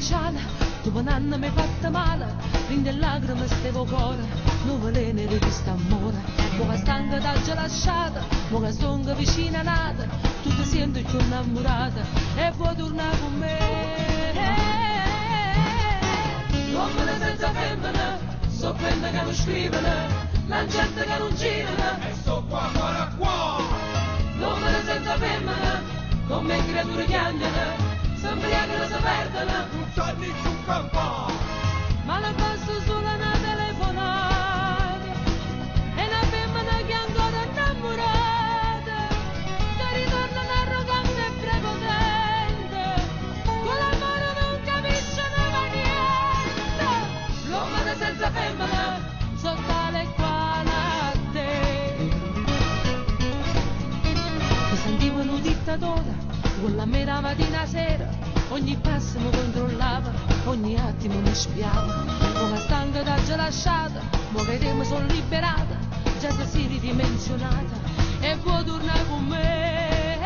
persiana, dopo un anno mi hai fatto male, rinde lacrime stevo cuore, non velene di questo amore. Mo che stanca t'ha lasciata, mo che sono vicina nata, tu ti senti più innamorata e vuoi tornare con me. Uomini senza femmina, so quelle che non scrivono, la gente che non girano, E sto qua, guarda qua. uomini senza femmina, come creature chiagnano, s'imbriacano, si perdono, Non c'è nessun campo. ma la passo solo una telefonata e una femmina che è ancora innamorata, che ritorna arrogante e prepotente, con l'amore non capisce nemmeno niente. L'uomo senza femmina, so tale e quale a te. Mi sentivo un dittatore, con la mera mattina sera, ogni passo mi controllava, ogni attimo mi spiava. Come stanca t'ha lasciata, mo che mi sono liberata, già ti sei ridimensionata e vuoi tornare con me.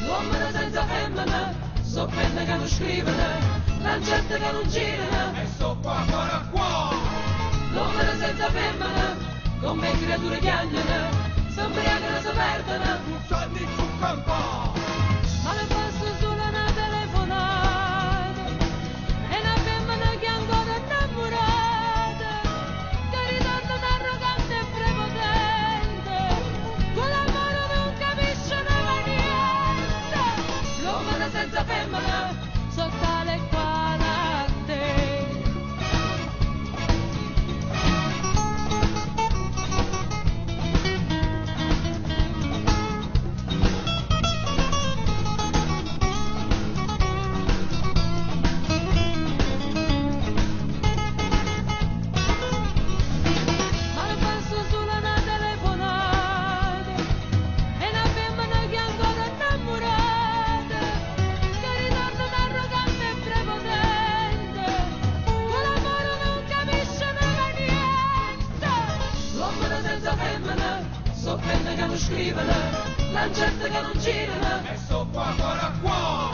L'uomo senza femmina, so quelle che non scrivono, la gente che non girano, E sto qua, guarda qua. l'uomo senza femmina, come creature chiagnano, s'imbriacano, si perdono, Non c'è nessun campo. ma le passo solo una telefonata e una femmina che è ancora innamorata, che ritorna arrogante e prepotente, con l'amore non capisce nemmeno niente. L'uomo senza femmina, so tale e quale a te. Ma le passo solo una telefonata e una femmina che è ancora innamorata, che ritorna arrogante e prepotente, con l'amore non capisce nemmeno niente. L'uomo senza femmina, so quelle che non scrivono, la gente che non girano, E sto qua, guarda qua.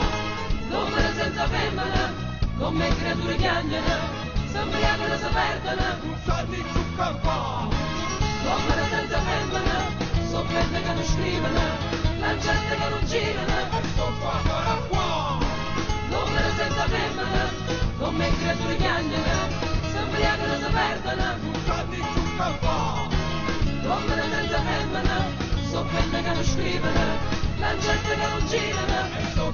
l'uomo senza femmina, come creature chiagnano, s'imbriacano, si perdono. Non c'è nessun campo. L'uomo senza femmina, so quelle che non scrivono, la gente che non girano, E sto qua, guarda qua. l'uomo senza femmina, come creature chiagnano, s'imbriacano, si perdono. Non c'è nessun campo. L'uomo senza femmina, so quelle che non scrivono, la gente che non girano, E sto